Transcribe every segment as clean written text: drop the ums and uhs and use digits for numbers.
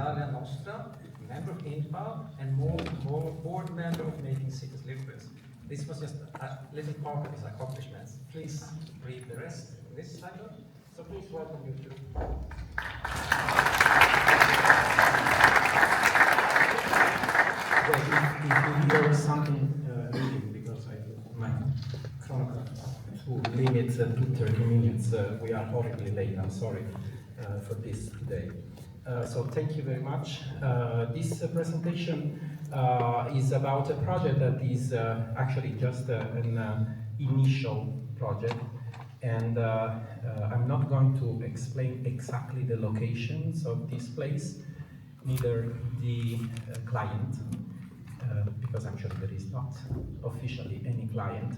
Italia Nostra, member of INPA, and more board member of Making Cities Libres. This was just a little part of his accomplishments. Please read the rest in this cycle. So please welcome you to. If you hear something reading, because my chronograph will limit to 30 minutes, we are horribly late. I'm sorry for this today. So thank you very much. This presentation is about a project that is actually just an initial project, and I'm not going to explain exactly the locations of this place, neither the client, because actually there is not officially any client,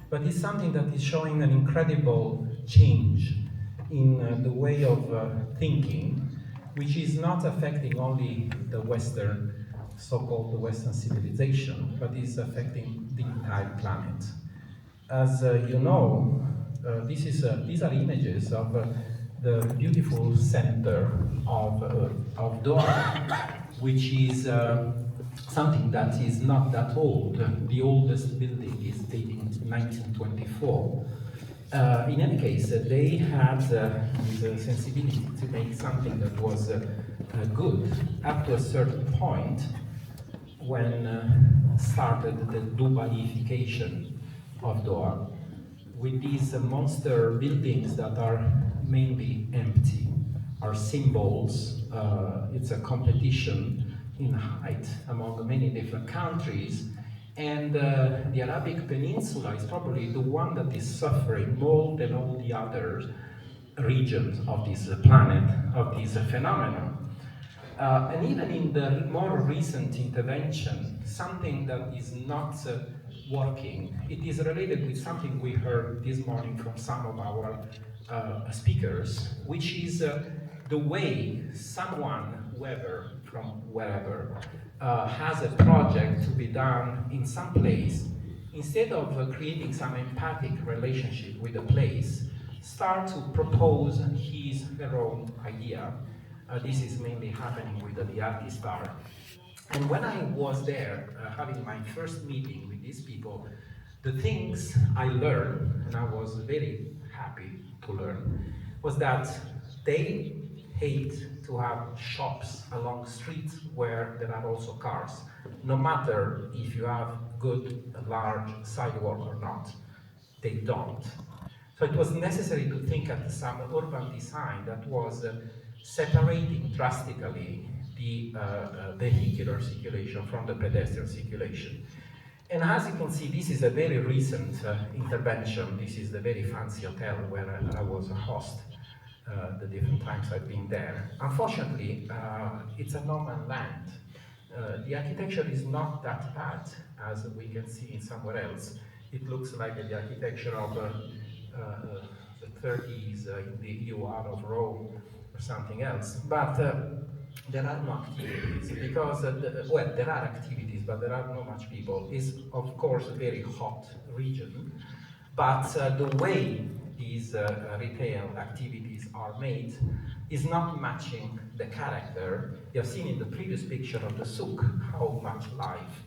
but it's something that is showing an incredible change in the way of thinking, which is not affecting only the Western, so-called the Western civilization, but is affecting the entire planet. As you know, these are images of the beautiful center of Doha, which is something that is not that old. The oldest building is dating 1924. In any case, they had the sensibility to make something that was good up to a certain point when started the Dubaiification of Doha, with these monster buildings that are mainly empty, are symbols. It's a competition in height among many different countries. And the Arabic Peninsula is probably the one that is suffering more than all the other regions of this planet, of this phenomenon. And even in the more recent intervention, something that is not working, it is related with something we heard this morning from some of our speakers, which is the way someone, whoever, from wherever, has a project to be done in some place, instead of creating some empathic relationship with the place, start to propose his or her own idea. This is mainly happening with the artist art. And when I was there, having my first meeting with these people, the things I learned, and I was very happy to learn, was that they hate to have shops along streets where there are also cars, no matter if you have good, large sidewalk or not. They don't. So it was necessary to think at some urban design that was separating drastically the vehicular circulation from the pedestrian circulation. And as you can see, this is a very recent intervention. This is the very fancy hotel where I was a host the different times I've been there. Unfortunately, it's a no man's land. The architecture is not that bad as we can see in somewhere else. It looks like the architecture of the 30s in the EUR of Rome or something else. But there are no activities because, well, there are activities, but there are not much people. It's, of course, a very hot region, but the way these retail activities are made is not matching the character. You have seen in the previous picture of the souk how much life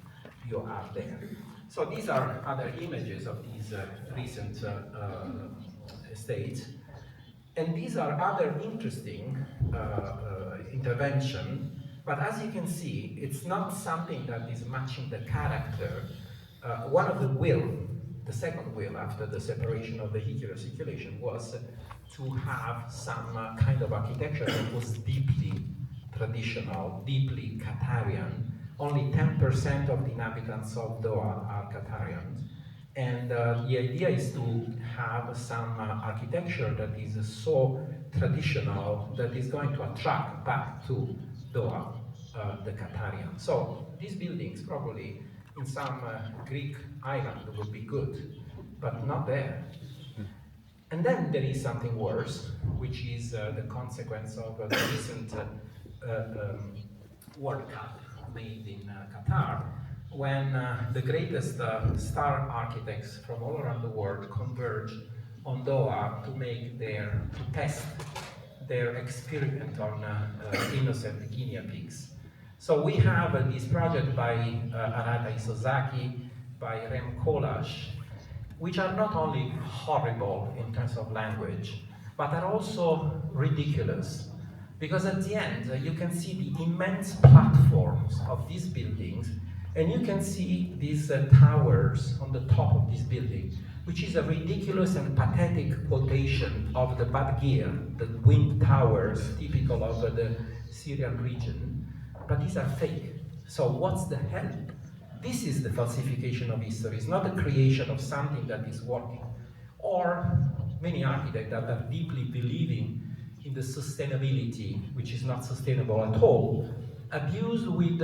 you have there. So these are other images of these recent estates. And these are other interesting intervention, but as you can see, it's not something that is matching the character. One of the second will after the separation of vehicular circulation was to have some kind of architecture that was deeply traditional, deeply Qatarian. Only 10% of the inhabitants of Doha are Qatarians. And the idea is to have some architecture that is so traditional that is going to attract back to Doha the Qatarian. So these buildings probably in some Greek island would be good, but not there. And then there is something worse, which is the consequence of the recent World Cup made in Qatar, when the greatest star architects from all around the world converge on Doha to test their experiment on innocent guinea pigs. So we have this project by Arata Isozaki, by Rem Koolhaas, which are not only horrible in terms of language, but are also ridiculous. Because at the end, you can see the immense platforms of these buildings, and you can see these towers on the top of this building, which is a ridiculous and pathetic quotation of the Badgir, the wind towers typical of the Syrian region, but these are fake. So what's the hell? This is the falsification of history. It's not the creation of something that is working. Or many architects that are deeply believing in the sustainability, which is not sustainable at all, abused with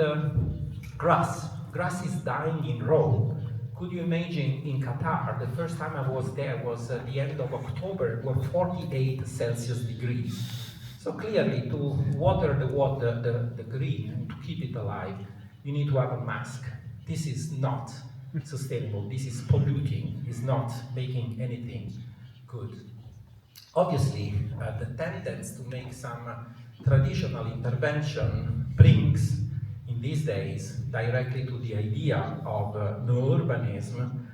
grass. Grass is dying in Rome. Could you imagine in Qatar, the first time I was there was at the end of October, were 48 Celsius degrees. So clearly, to water the green and to keep it alive, you need to have a mask. This is not sustainable. This is polluting. It's not making anything good. Obviously, the tendency to make some traditional intervention brings, in these days, directly to the idea of no urbanism.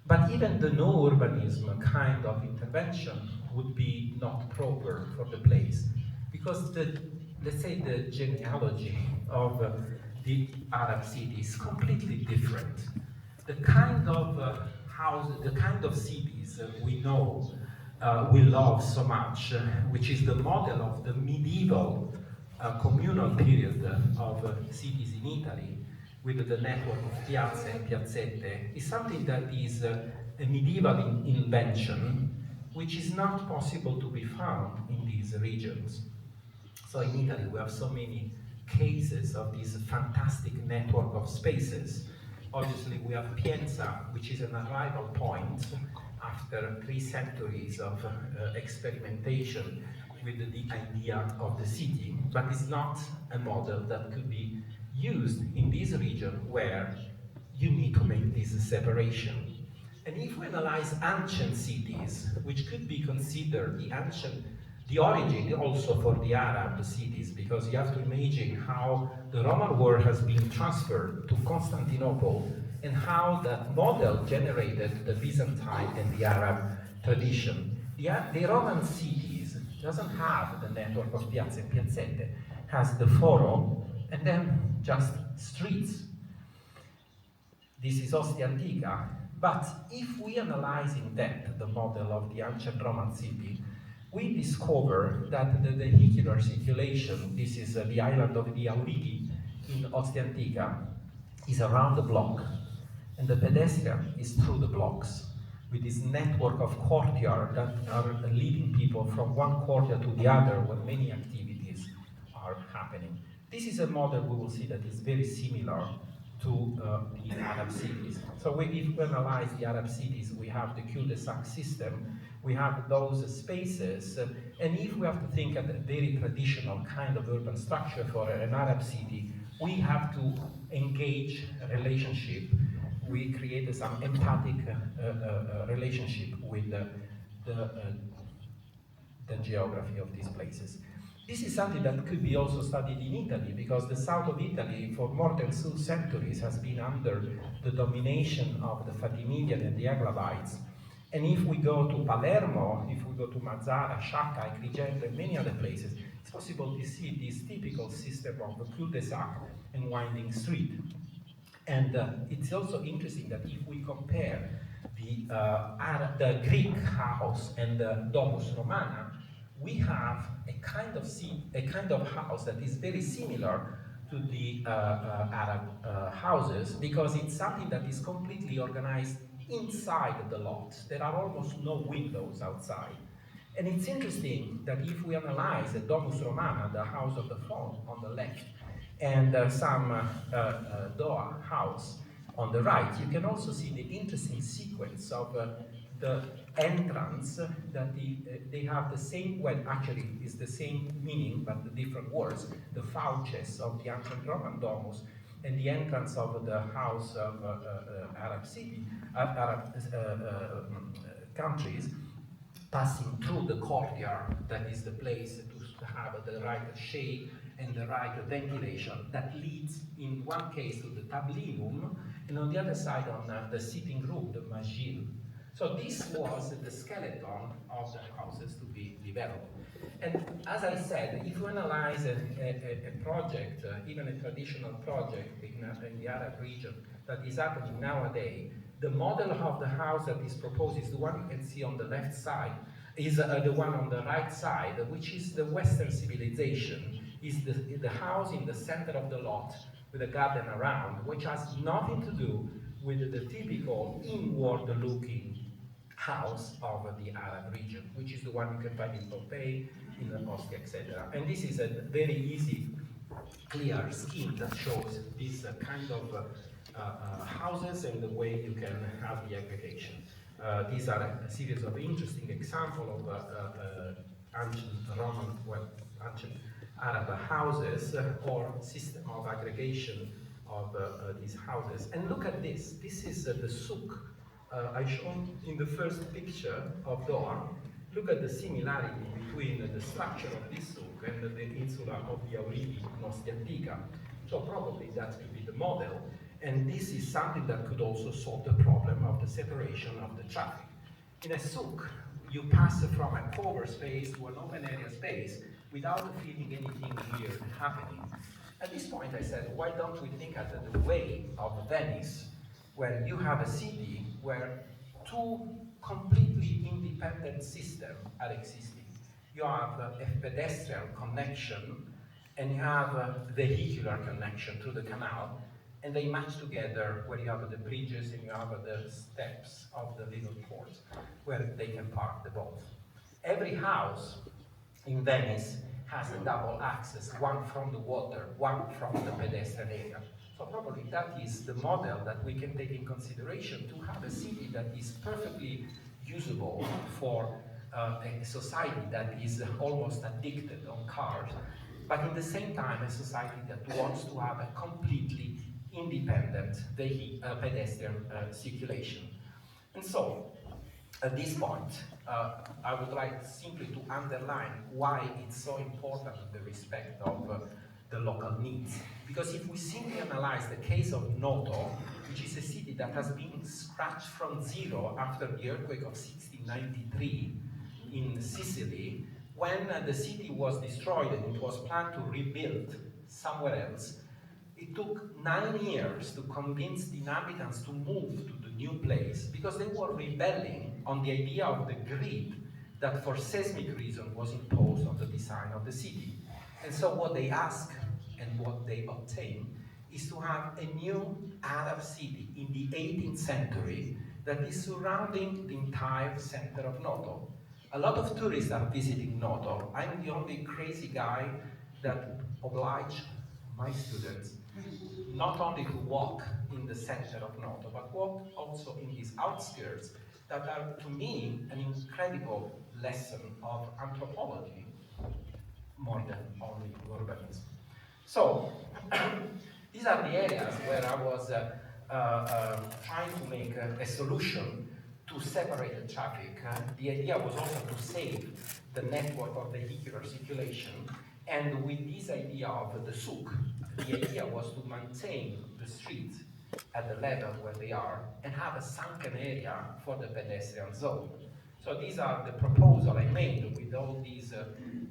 But even the no urbanism kind of intervention would be not proper for the place, because let's say the genealogy of the Arab city is completely different. The kind of the kind of cities we know, we love so much, which is the model of the medieval communal period of cities in Italy, with the network of piazze and piazzette, is something that is a medieval invention, which is not possible to be found in these regions. So in Italy, we have so many cases of this fantastic network of spaces. Obviously, we have Pienza, which is an arrival point after 3 centuries of experimentation with the idea of the city, but it's not a model that could be used in this region where you need to make this separation. And if we analyze ancient cities, which could be considered the origin also for the Arab cities, because you have to imagine how the Roman world has been transferred to Constantinople and how that model generated the Byzantine and the Arab tradition. The Roman cities doesn't have the network of piazze and piazzette, has the forum and then just streets. This is Ostia Antica, but if we analyze in depth the model of the ancient Roman city, we discover that the vehicular circulation, this is the island of the Aurighi in Ostia Antica, is around the block, and the pedestrian is through the blocks, with this network of courtyards that are leading people from one courtyard to the other where many activities are happening. This is a model we will see that is very similar to the Arab cities. So if we analyze the Arab cities, we have the cul-de-sac system, we have those spaces, and if we have to think of a very traditional kind of urban structure for an Arab city, we have to engage a relationship. We create some empathic relationship with the geography of these places. This is something that could be also studied in Italy, because the south of Italy for more than 2 centuries has been under the domination of the Fatimidian and the Aghlabites. And if we go to Palermo, if we go to Mazzola, Sciacca, Agrigento, and many other places, it's possible to see this typical system of the cul-de-sac and winding street. And it's also interesting that if we compare the Greek house and the Domus Romana, we have a kind of house that is very similar to the Arab houses, because it's something that is completely organized inside the lot. There are almost no windows outside. And it's interesting that if we analyze the Domus Romana, the house of the font on the left, and some Doha house on the right, you can also see the interesting sequence of the entrance that they have the same, well, actually it's the same meaning, but the different words, the fauces of the ancient Roman domus, and the entrance of the house of Arab countries. passing through the courtyard, that is the place to have the right shade and the right ventilation, that leads in one case to the tablinum, and on the other side on the sitting room, the magil. So this was the skeleton of the houses to be developed. And as I said, if you analyze a project, even a traditional project in the Arab region that is happening nowadays, the model of the house that is proposed is the one you can see on the left side, is the one on the right side, which is the Western civilization, is the house in the center of the lot with a garden around, which has nothing to do with the typical inward-looking house of the Arab region, which is the one you can find in Pompeii, in Ostia, etc. And this is a very easy, clear scheme that shows this kind of houses and the way you can have the aggregation. These are a series of interesting examples of ancient Roman, well, ancient Arab houses or system of aggregation of these houses. And look at this. This is the souk I shown in the first picture of Doha. Look at the similarity between the structure of this souk and the insula of the Auridi in Ostia Antica. So probably that could be the model. And this is something that could also solve the problem of the separation of the traffic. In a souk, you pass from a covered space to an open area space without feeling anything weird happening. At this point I said, why don't we think at the way of Venice, where you have a city where two completely independent systems are existing. You have a pedestrian connection and you have a vehicular connection through the canal, and they match together where you have the bridges and you have the steps of the little ports where they can park the boat. Every house in Venice has a double access, one from the water, one from the pedestrian area. So probably that is the model that we can take in consideration to have a city that is perfectly usable for a society that is almost addicted on cars, but in the same time a society that wants to have a completely independent pedestrian circulation. And so, at this point, I would like simply to underline why it's so important the respect of the local needs. Because if we simply analyze the case of Noto, which is a city that has been scratched from zero after the earthquake of 1693 in Sicily, when the city was destroyed and it was planned to rebuild somewhere else, it took 9 years to convince the inhabitants to move to the new place because they were rebelling on the idea of the grid that for seismic reason was imposed on the design of the city. And so what they ask and what they obtain is to have a new Arab city in the 18th century that is surrounding the entire center of Noto. A lot of tourists are visiting Noto. I'm the only crazy guy that obliged my students not only to walk in the center of Noto, but walk also in these outskirts that are, to me, an incredible lesson of anthropology more than only urbanism. So, these are the areas where I was trying to make a solution to separate the traffic. The idea was also to save the network of vehicular circulation, and with this idea of the souk, the idea was to maintain the streets at the level where they are and have a sunken area for the pedestrian zone. So these are the proposal I made with all these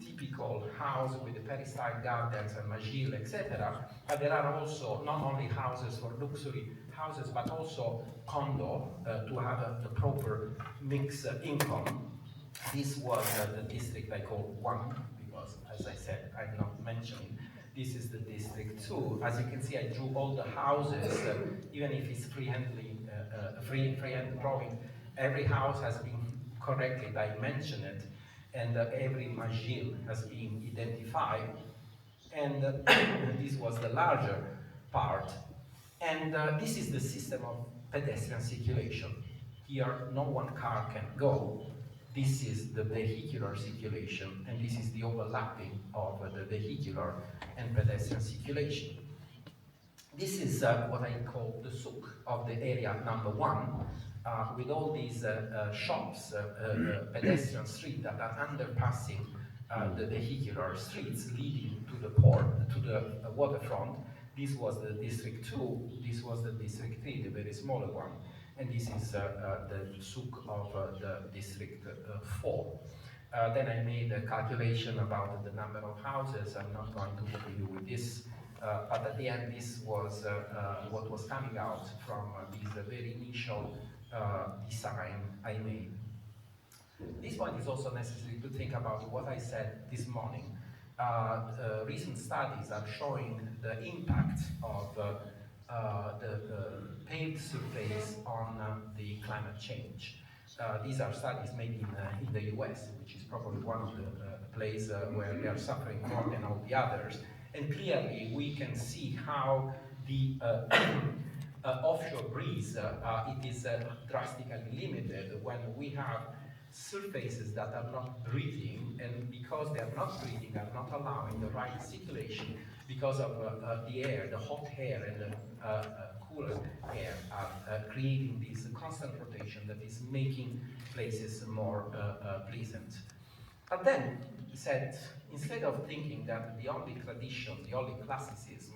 typical houses with the peristyle gardens and magil, etc. But there are also not only houses for luxury houses, but also condo to have the proper mixed income. This was the district I called 1, because as I said, I'm not mentioning, this is the district 2. As you can see, I drew all the houses, even if it's freehand drawing. Every house has been correctly dimensioned, and every magil has been identified. And this was the larger part. And this is the system of pedestrian circulation. Here, no one car can go. This is the vehicular circulation, and this is the overlapping of the vehicular and pedestrian circulation. This is what I call the souk of the area number 1. with all these shops, pedestrian streets that are underpassing the vehicular streets leading to the port, to the waterfront. This was the District 2, this was the District 3, the very smaller one, and this is the souk of the District 4. Then I made a calculation about the number of houses. I'm not going to bore you with this, but at the end, this was what was coming out from this very initial design I made. This point is also necessary to think about what I said this morning. Recent studies are showing the impact of the paved surface on the climate change. These are studies made in the US, which is probably one of the places where they are suffering more than all the others. And clearly we can see how the offshore breeze, it is drastically limited when we have surfaces that are not breathing, and because they are not breathing, are not allowing the right circulation because of the air, the hot air and the cooler air are creating this constant rotation that is making places more pleasant. But then he said, instead of thinking that the only tradition, the only classicism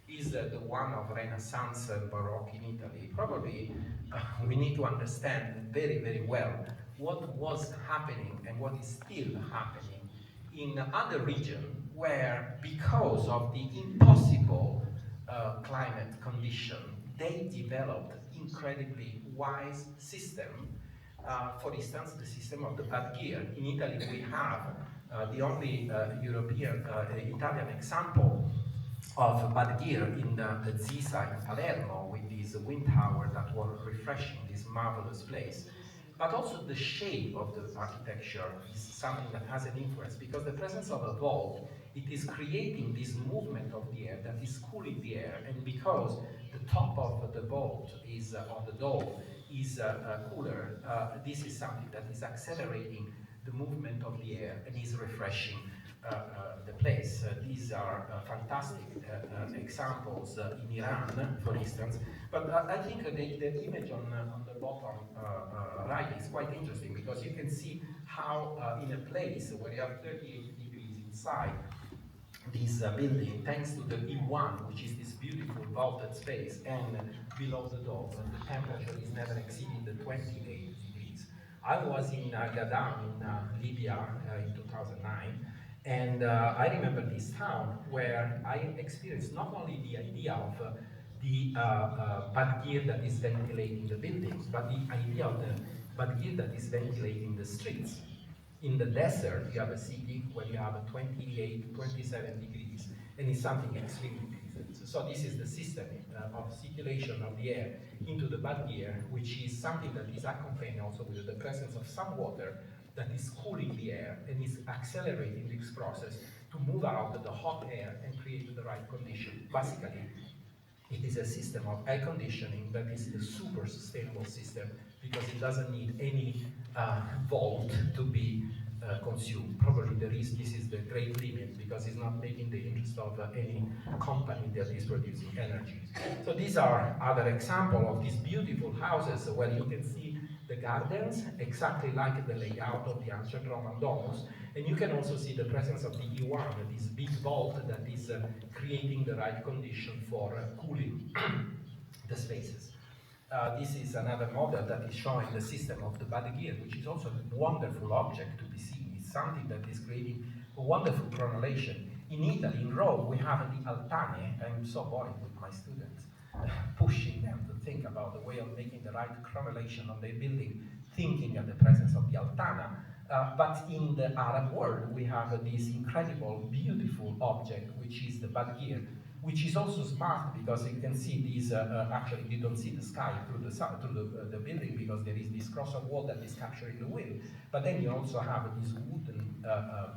is the one of Renaissance and Baroque in Italy, probably we need to understand very, very well what was happening and what is still happening in other regions where, because of the impossible climate condition, they developed incredibly wise system. For instance, the system of the bad gear. In Italy, we have the only European, Italian example of bad gear in the Zisa in Palermo, with this wind tower that was refreshing this marvelous place. But also the shape of the architecture is something that has an influence, because the presence of a vault, it is creating this movement of the air that is cooling the air, and because the top of the vault is of the dome is cooler, this is something that is accelerating the movement of the air and is refreshing the place. These are fantastic examples in Iran, for instance. But I think the image on the bottom right is quite interesting, because you can see how in a place where you have 38 degrees inside this building, thanks to the E1, which is this beautiful vaulted space, and below the dome, the temperature is never exceeding the 28 degrees. I was in Gadam in Libya in 2009, and I remember this town where I experienced not only the idea of the bad gear that is ventilating the buildings, but the idea of the bad gear that is ventilating the streets. In the desert, you have a city where you have 28, 27 degrees, and it's something extremely pleasant. So this is the system of circulation of the air into the bad gear, which is something that is accompanied also with the presence of some water that is cooling the air and is accelerating this process to move out the hot air and create the right condition. Basically, it is a system of air conditioning that is a super sustainable system, because it doesn't need any volt to be consumed. Probably this is the great limit, because it's not making the interest of any company that is producing energy. So these are other examples of these beautiful houses where you can see the gardens exactly like the layout of the ancient Roman domus, and you can also see the presence of the E1, this big vault that is creating the right condition for cooling the spaces. This is another model that is showing the system of the bad gear, which is also a wonderful object to be seen. It's something that is creating a wonderful chronolation. In Italy, in Rome, we have the altane. I'm so bored with my students, pushing them to think about the way of making the right chronolation on their building, thinking of the presence of the altana. But in the Arab world, we have this incredible, beautiful object, which is the bad gear, which is also smart, because you can see these, actually you don't see the sky through the building, because there is this cross of wall that is capturing the wind. But then you also have these wooden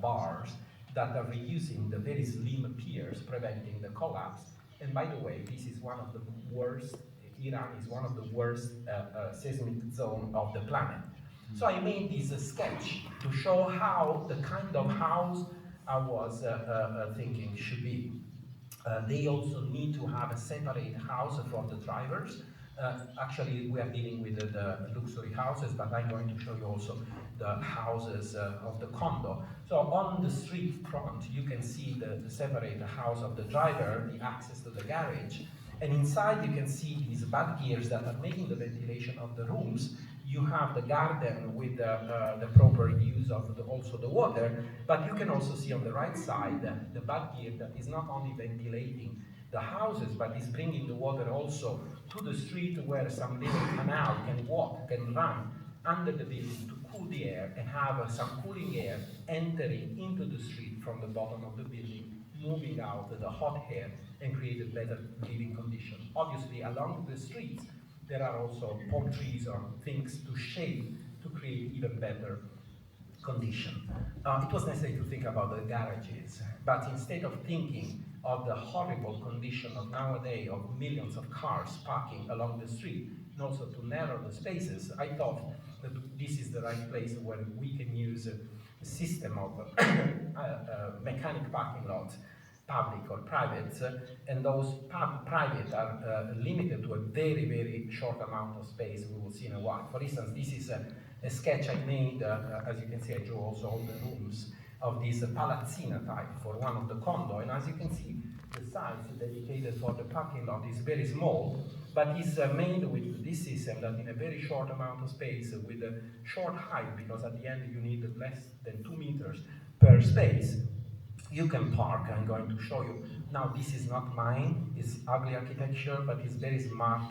bars that are reusing the very slim piers, preventing the collapse. And by the way, this is one of the worst, Iran is one of the worst seismic zones of the planet. So I made this sketch to show how the kind of house I was thinking should be. They also need to have a separate house for the drivers, Actually, we are dealing with the luxury houses, but I'm going to show you also the houses of the condo. So on the street front, you can see the separate house of the driver, the access to the garage, and inside you can see these bad gears that are making the ventilation of the rooms. You have the garden with the proper use of also the water, but you can also see on the right side the bad gear that is not only ventilating the houses, but is bringing the water also to the street where some little canal can walk, can run under the building to cool the air and have some cooling air entering into the street from the bottom of the building, moving out the hot air and create a better living condition. Obviously, along the streets, there are also palm trees or things to shade to create even better condition. It was necessary to think about the garages, but instead of thinking of the horrible condition of nowadays of millions of cars parking along the street, and also to narrow the spaces, I thought that this is the right place where we can use a system of mechanic parking lots, public or private, and those private are limited to a very, very short amount of space we will see in a while. For instance, this is a sketch I made, as you can see, I drew also all the rooms of this palazzina type for one of the condo, and as you can see, the size dedicated for the parking lot is very small, but is made with this system that in a very short amount of space, with a short height, because at the end you need less than 2 meters per space, you can park. I'm going to show you. Now, this is not mine, it's ugly architecture, but it's very smart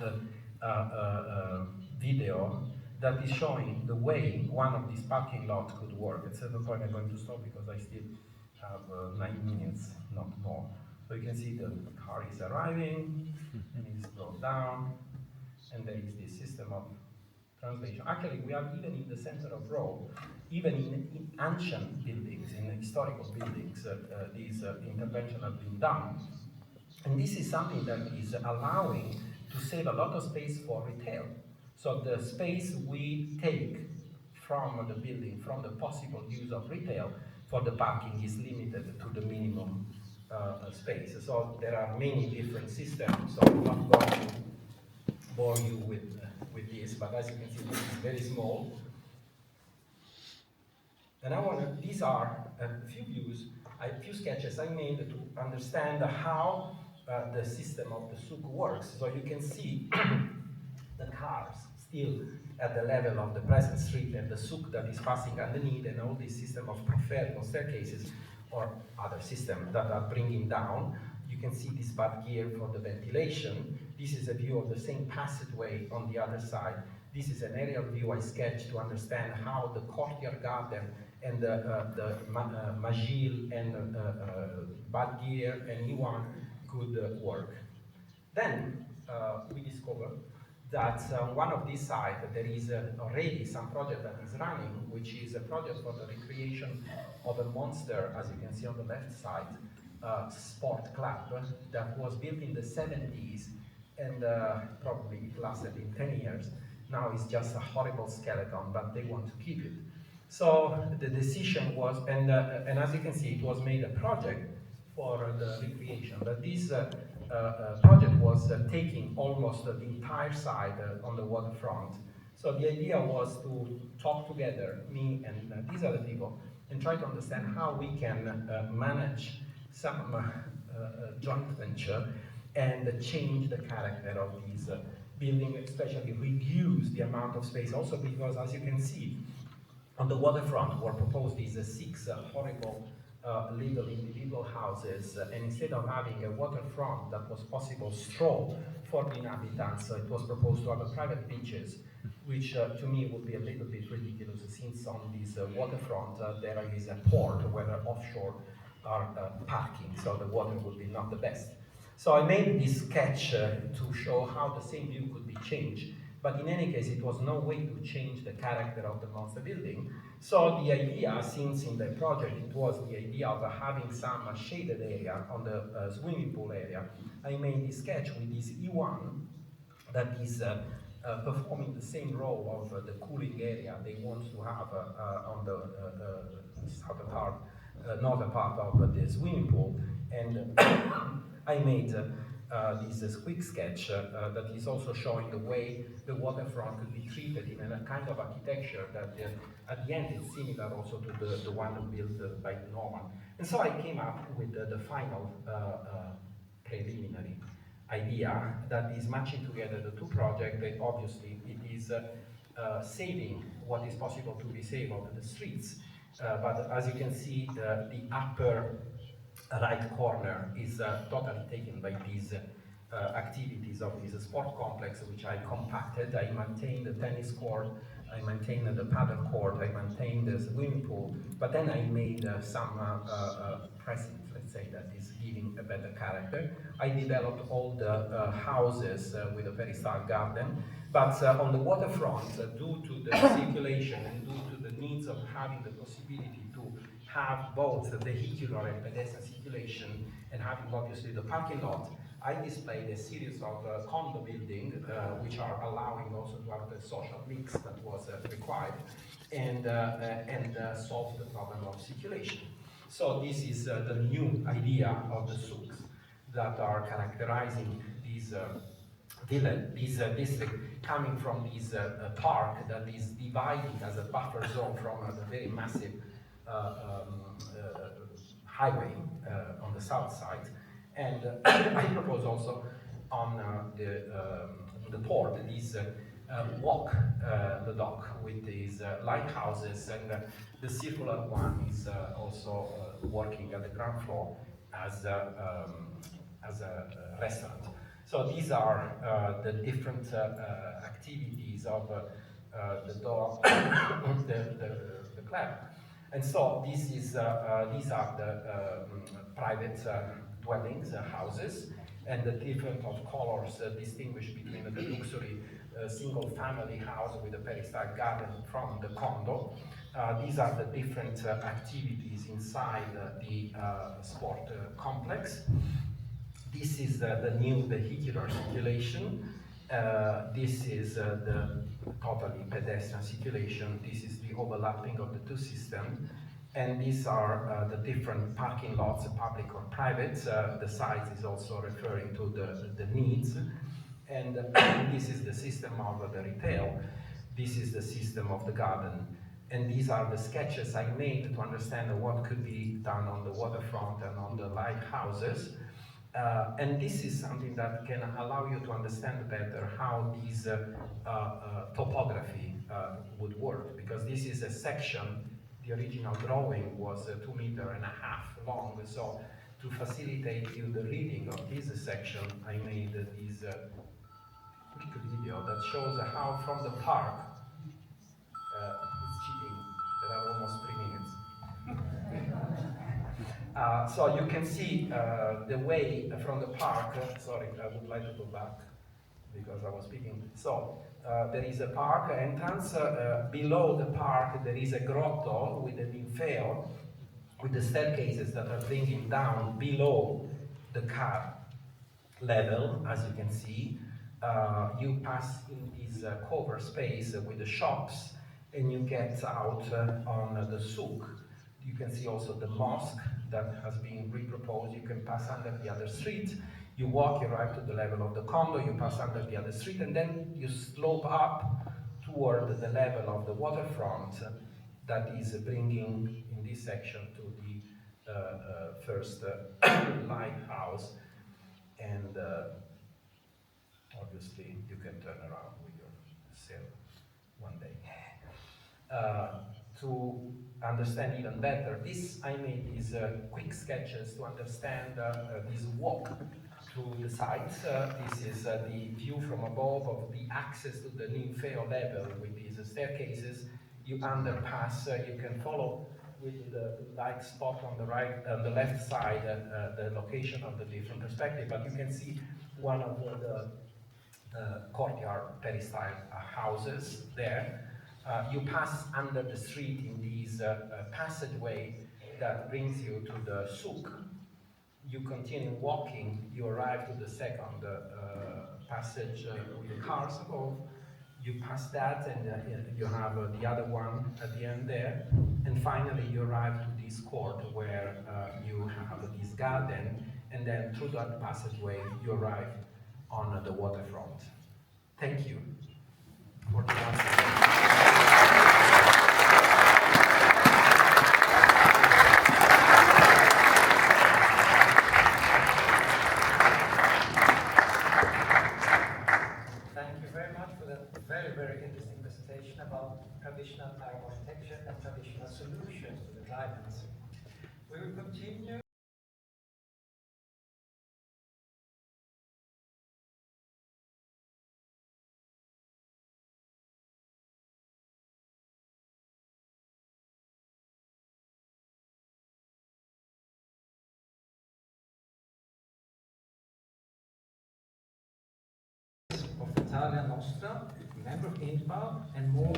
video that is showing the way one of these parking lots could work. At a certain point, I'm going to stop because I still have 9 minutes, not more. So you can see the car is arriving, and it's brought down, and there is this system of translation. Actually, we are even in the center of Rome, even in ancient buildings, in historical buildings, these interventions have been done. And this is something that is allowing to save a lot of space for retail. So the space we take from the building, from the possible use of retail for the parking is limited to the minimum space. So there are many different systems, so I'm not going to bore you with this, but as you can see, this is very small. And these are a few views, a few sketches I made to understand how the system of the souk works. So you can see the cars still at the level of the present street and the souk that is passing underneath, and all this system of preferable staircases or other systems that are bringing down. You can see this bad gear for the ventilation. This is a view of the same passageway on the other side. This is an aerial view I sketched to understand how the courtyard garden and the Magil and bad gear and Iwan could work. Then we discovered that one of these sites, there is already some project that is running, which is a project for the recreation of a monster, as you can see on the left side, sport club that was built in the 70s, and probably it lasted in 10 years. Now it's just a horrible skeleton, but they want to keep it. So the decision was, and as you can see, it was made a project for the recreation, but this project was taking almost the entire side on the waterfront. So the idea was to talk together, me and these other people, and try to understand how we can manage some joint venture and change the character of these building, especially reduce the amount of space. Also because, as you can see, on the waterfront were proposed these 6 horrible little individual houses, and instead of having a waterfront that was possible straw for the inhabitants, it was proposed to have a private beaches, which to me would be a little bit ridiculous, since on this waterfront there is a port where the offshore are parking, so the water would be not the best. So I made this sketch to show how the same view could be changed, but in any case, it was no way to change the character of the monster building. So the idea, since in the project it was the idea of having some shaded area on the swimming pool area, I made this sketch with this E1 that is performing the same role of the cooling area they want to have on the southern part, northern part of the swimming pool. And I made this is quick sketch that is also showing the way the waterfront could be treated in a kind of architecture that at the end is similar also to the one built by Norman. And so I came up with the final preliminary idea that is matching together the two projects. Obviously, it is saving what is possible to be saved of the streets. But as you can see, the upper right corner is totally taken by these activities of this sport complex, which I compacted. I maintained the tennis court, I maintained the paddle court, I maintained the swimming pool, but then I made some present, let's say, that is giving a better character. I developed all the houses with a peristyle garden, but on the waterfront, due to the circulation and due to the needs of having the possibility to have both the vehicular and pedestrian circulation and having obviously the parking lot, I displayed a series of condo buildings which are allowing also to have the social mix that was required and solve the problem of circulation. So this is the new idea of the souks that are characterizing these this district, coming from this park that is dividing as a buffer zone from the very massive highway on the south side. And I propose also on the port this walk the dock with these lighthouses, and the circular one is also working at the ground floor as a restaurant. So these are the different activities of the door, the club. And so this is, these are the private dwellings, houses, and the different of colors distinguish between the luxury single-family house with a peristyle garden from the condo. These are the different activities inside the sport complex. This is the new vehicular circulation. This is the totally pedestrian circulation. This is the overlapping of the two systems. And these are the different parking lots, public or private. The size is also referring to the needs. And this is the system of the retail. This is the system of the garden. And these are the sketches I made to understand what could be done on the waterfront and on the lighthouses. And this is something that can allow you to understand better how this topography would work, because this is a section. The original drawing was 2.5 meters long, so to facilitate you the reading of this section, I made this quick video that shows how from the park, it's cheating, there are almost 3 minutes. So you can see the way from the park. Sorry, I would like to go back because I was speaking. So there is a park entrance. Below the park there is a grotto with a ninfeo, with the staircases that are bringing down below the car level, as you can see. You pass in this cover space with the shops, and you get out on the souk. You can see also the mosque that has been reproposed. You can pass under the other street. You walk, you arrive to the level of the condo, you pass under the other street, and then you slope up toward the level of the waterfront that is bringing, in this section, to the first lighthouse. And obviously, you can turn around with your sail one day. To understand even better, I made these quick sketches to understand this walk to the sites. This is the view from above of the access to the Ninfeo level with these staircases. You underpass, you can follow with the light spot on the right, on the left side, the location of the different perspective, but you can see one of the courtyard peristyle houses there. You pass under the street in this passageway that brings you to the souk. You continue walking, you arrive to the second passage with the cars above, You pass that, and you have the other one at the end there. And finally, you arrive to this court where you have this garden, and then through that passageway, you arrive on the waterfront. Thank you for the answer. Thank you very much for that very, very interesting presentation about traditional Arab architecture and traditional solutions to the climate. We will continue. Of Italia Nostra, member of INPA, and more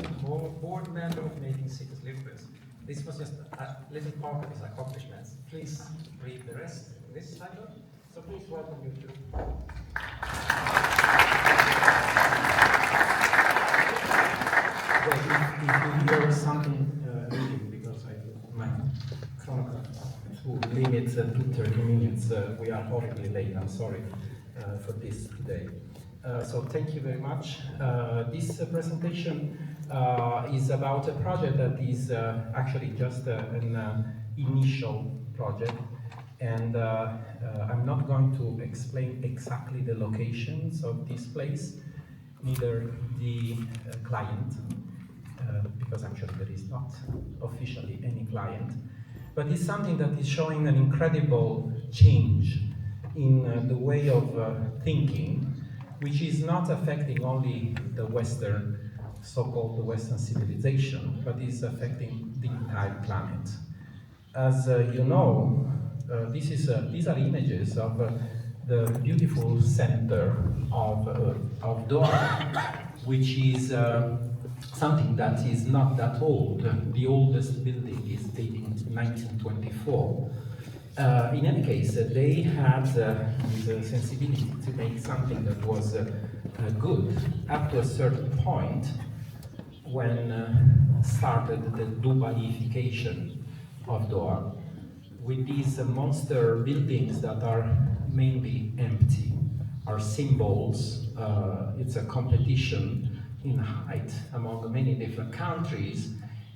board member of Making Cities Libres. This was just a little part of his accomplishments. Please read the rest in this cycle. So please welcome you to. Well, if you hear something reading, because my chronograph to limit to 30 minutes, we are horribly late. I'm sorry for this today. So thank you very much. This presentation is about a project that is actually just an initial project, and I'm not going to explain exactly the locations of this place, neither the client, because actually there is not officially any client, but it's something that is showing an incredible change in the way of thinking, which is not affecting only the Western, so-called Western civilization, but is affecting the entire planet. As you know, these are images of the beautiful center of Doha, which is something that is not that old. The oldest building is dating 1924. In any case, they had the sensibility to make something that was good up to a certain point when started the Dubaiification of Doha, with these monster buildings that are mainly empty, are symbols. It's a competition in height among many different countries,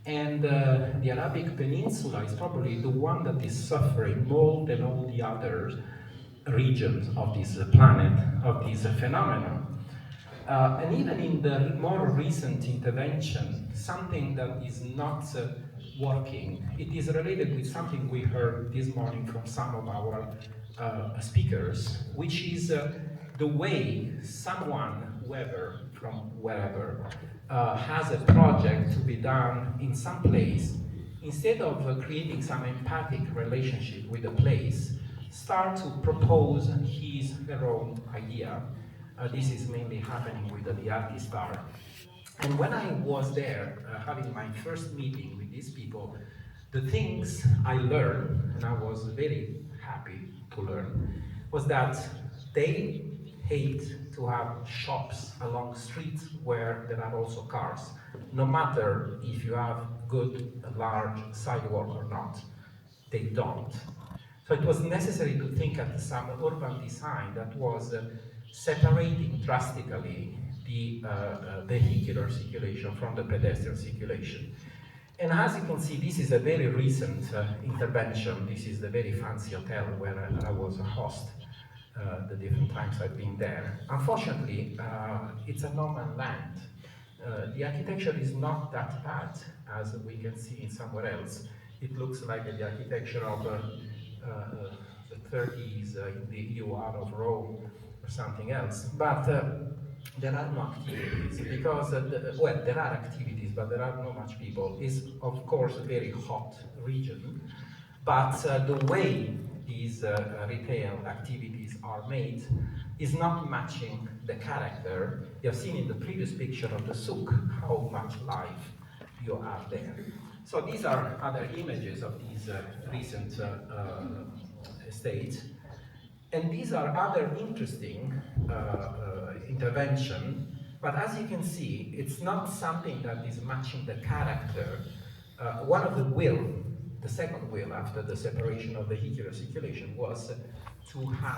and the Arabic Peninsula is probably the one that is suffering more than all the other regions of this planet, of this phenomenon. And even in the more recent intervention, something that is not working, it is related with something we heard this morning from some of our speakers, which is the way someone, whoever, from wherever, has a project to be done in some place, instead of creating some empathic relationship with the place, start to propose his her own idea. This is mainly happening with the Archistar. And when I was there, having my first meeting with these people, the things I learned, and I was very happy to learn, was that they hate to have shops along streets where there are also cars, no matter if you have good, large sidewalk or not. They don't. So it was necessary to think at some urban design that was separating drastically the vehicular circulation from the pedestrian circulation. And as you can see, this is a very recent intervention. This is the very fancy hotel where I was a host the different times I've been there. Unfortunately, it's a no man's land. The architecture is not that bad as we can see in somewhere else. It looks like the architecture of the 30s in the EUR of Rome or something else. But there are no activities because, well, there are activities, but there are not much people. It's, of course, a very hot region, but the way these retail activities are made is not matching the character. You have seen in the previous picture of the souk how much life you have there. So these are other images of these recent estates. And these are other interesting intervention, But as you can see, it's not something that is matching the character. One of the will, the second will after the separation of the vehicular circulation, was to have